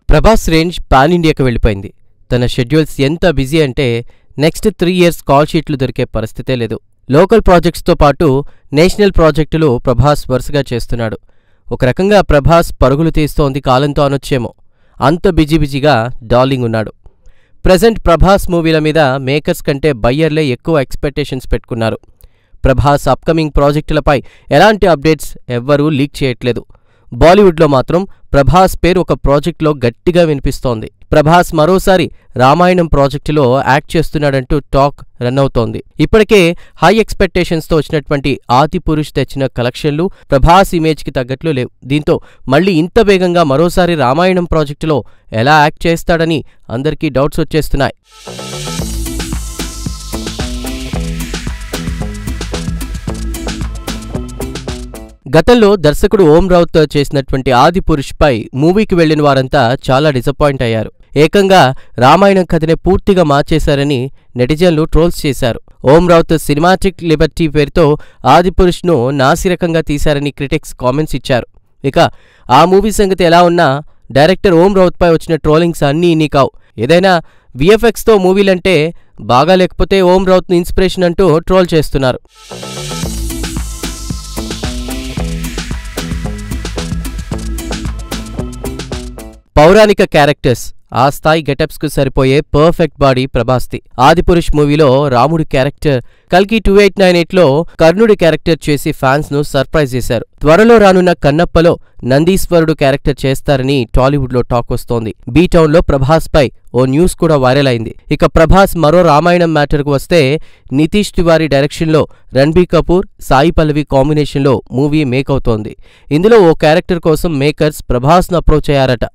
Prabhas range pan ఇండియాకి వెళ్ళిపోయింది. తన షెడ్యూల్స్ ఎంత బిజీ అంటే నెక్స్ట్ 3 years కాల్ షీట్లు దొరికే పరిస్థితే లేదు. లోకల్ ప్రాజెక్ట్స్తో పాటు నేషనల్ ప్రాజెక్టులు ప్రభాస్ వరుసగా చేస్తున్నాడు. ఒక రకంగా ప్రభాస్ పరుగులు తీస్తోంది కాలంతో అనొచ్చేమో, అంత బిజీగా డార్లింగ్ ఉన్నాడు. ప్రెజెంట్ ప్రభాస్ మూవీల మీద మేకర్స్ కంటే బయ్యర్లే ఎక్కువ ఎక్స్పెక్టేషన్స్ పెట్టుకున్నారు. ప్రభాస్ అప్కమింగ్ ప్రాజెక్టులపై ఎలాంటి అప్డేట్స్ ఎవ్వరూ లీక్ చేయట్లేదు. బాలీవుడ్లో మాత్రం ప్రభాస్ పేరు ఒక ప్రాజెక్టులో గట్టిగా వినిపిస్తోంది. ప్రభాస్ మరోసారి రామాయణం ప్రాజెక్టులో యాక్ట్ చేస్తున్నాడంటూ టాక్ రన్ అవుతోంది. ఇప్పటికే హై ఎక్స్పెక్టేషన్స్తో వచ్చినటువంటి ఆదిపురుష్ తెచ్చిన కలెక్షన్లు ప్రభాస్ ఇమేజ్కి తగ్గట్లు లేవు. దీంతో మళ్లీ ఇంత వేగంగా మరోసారి రామాయణం ప్రాజెక్టులో ఎలా యాక్ట్ చేస్తాడని అందరికీ డౌట్స్ వచ్చేస్తున్నాయి. గతంలో దర్శకుడు ఓం రావుత్ చేసినటువంటి ఆదిపురుష్పై మూవీకి వెళ్లిన వారంతా చాలా డిసప్పాయింట్ అయ్యారు. ఏకంగా రామాయణం కథనే పూర్తిగా మార్చేశారని నెటిజన్లు ట్రోల్స్ చేశారు. ఓం రావుత్ సినిమాటిక్ లిబర్టీ పేరుతో ఆదిపురుష్ను నాసిరకంగా తీశారని క్రిటిక్స్ కామెంట్స్ ఇచ్చారు. ఇక ఆ మూవీ సంగతి ఎలా ఉన్నా డైరెక్టర్ ఓం రావుత్పై వచ్చిన ట్రోలింగ్స్ అన్నీ ఇన్ని కావు. ఏదైనా విఎఫ్ఎక్స్తో మూవీలంటే బాగా లేకపోతే ఓం రావుత్ను ఇన్స్పిరేషన్ అంటూ ట్రోల్ చేస్తున్నారు. పౌరాణిక క్యారెక్టర్స్, ఆ స్థాయి గెటప్స్కు సరిపోయే పర్ఫెక్ట్ బాడీ ప్రభాస్ది. ఆదిపురుష్ మూవీలో రాముడి క్యారెక్టర్, కల్కి 2898లో కర్ణుడి క్యారెక్టర్ చేసి ఫ్యాన్స్ ను సర్ప్రైజ్ చేశారు. త్వరలో రానున్న కన్నప్పలో నందీశ్వరుడు క్యారెక్టర్ చేస్తారని టాలీవుడ్లో టాక్ వస్తోంది. బీటౌన్లో ప్రభాస్ పై ఓ న్యూస్ కూడా వైరల్ అయింది. ఇక ప్రభాస్ మరో రామాయణం మ్యాటర్కు వస్తే నితీష్ తివారీ డైరెక్షన్లో రణబీర్ కపూర్, సాయి పల్లవి కాంబినేషన్లో మూవీ మేక్ అవుతోంది. ఇందులో ఓ క్యారెక్టర్ కోసం మేకర్స్ ప్రభాస్ను అప్రోచ్ అయ్యారట.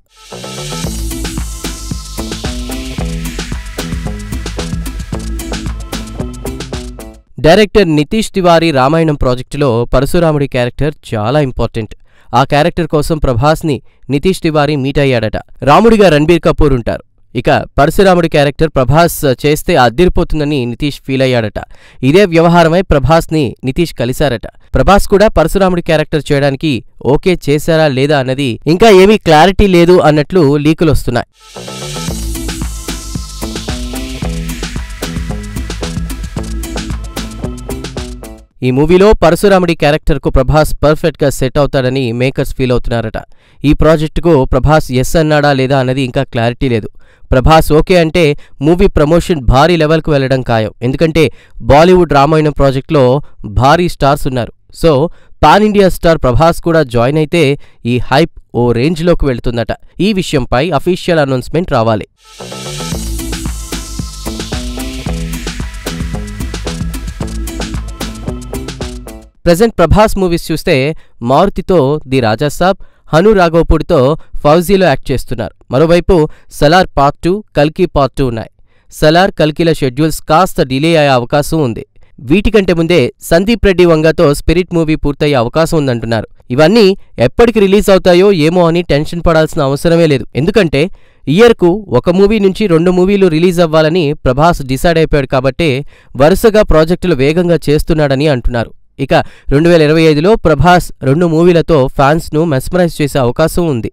డైరెక్టర్ నితీష్ తివారీ రామాయణం ప్రాజెక్టులో పరశురాముడి క్యారెక్టర్ చాలా ఇంపార్టెంట్. ఆ క్యారెక్టర్ కోసం ప్రభాస్ని నితీష్ తివారీ మీట్ అయ్యాడట. రాముడిగా రణబీర్ కపూర్ ఉంటారు. ఇక పరశురాముడి క్యారెక్టర్ ప్రభాస్ చేస్తే అద్దిరిపోతుందని నితీష్ ఫీల్ అయ్యాడట. ఇదే వ్యవహారమై ప్రభాస్ని నితీష్ కలిశారట. ప్రభాస్ కూడా పరశురాముడి క్యారెక్టర్ చేయడానికి ఓకే చేశారా లేదా అన్నది ఇంకా ఏమీ క్లారిటీ లేదు అన్నట్లు లీకులొస్తున్నాయి. ఈ మూవీలో పరశురాముడి క్యారెక్టర్కు ప్రభాస్ పర్ఫెక్ట్గా సెట్ అవుతాడని మేకర్స్ ఫీల్ అవుతున్నారట. ఈ ప్రాజెక్టుకు ప్రభాస్ ఎస్ అన్నాడా లేదా అన్నది ఇంకా క్లారిటీ లేదు. ప్రభాస్ ఓకే అంటే మూవీ ప్రమోషన్ భారీ లెవెల్కు వెళ్లడం ఖాయం. ఎందుకంటే బాలీవుడ్ రామాయణం ప్రాజెక్టులో భారీ స్టార్స్ ఉన్నారు. So pan India star Prabhas కూడా జాయిన్ అయితే ఈ హైప్ ఓ రేంజ్లోకి వెళుతుందట. ఈ విషయంపై అఫీషియల్ అనౌన్స్మెంట్ రావాలి. ప్రెజెంట్ ప్రభాస్ మూవీస్ చూస్తే మారుతితో ది రాజాసాబ్, హను రాఘవపూడితో ఫౌజీలో యాక్ట్ చేస్తున్నారు. మరోవైపు సలార్ పార్ట్ 2, కల్కి పార్ట్ 2 ఉన్నాయి. సలార్, కల్కిల షెడ్యూల్స్ కాస్త డిలే అయ్యే అవకాశం ఉంది. వీటికంటే ముందే సందీప్ రెడ్డి వంగతో స్పిరిట్ మూవీ పూర్తయ్యే అవకాశం ఉందంటున్నారు. ఇవన్నీ ఎప్పటికి రిలీజ్ అవుతాయో ఏమో అని టెన్షన్ పడాల్సిన అవసరమే లేదు. ఎందుకంటే ఇయర్కు ఒక మూవీ నుంచి 2 మూవీలు రిలీజ్ అవ్వాలని ప్రభాస్ డిసైడ్ అయిపోయాడు కాబట్టే వరుసగా ప్రాజెక్టులు వేగంగా చేస్తున్నాడని అంటున్నారు. ఇక 2025లో ప్రభాస్ 2 మూవీలతో ఫ్యాన్స్ను మెస్మరైజ్ చేసే అవకాశం ఉంది.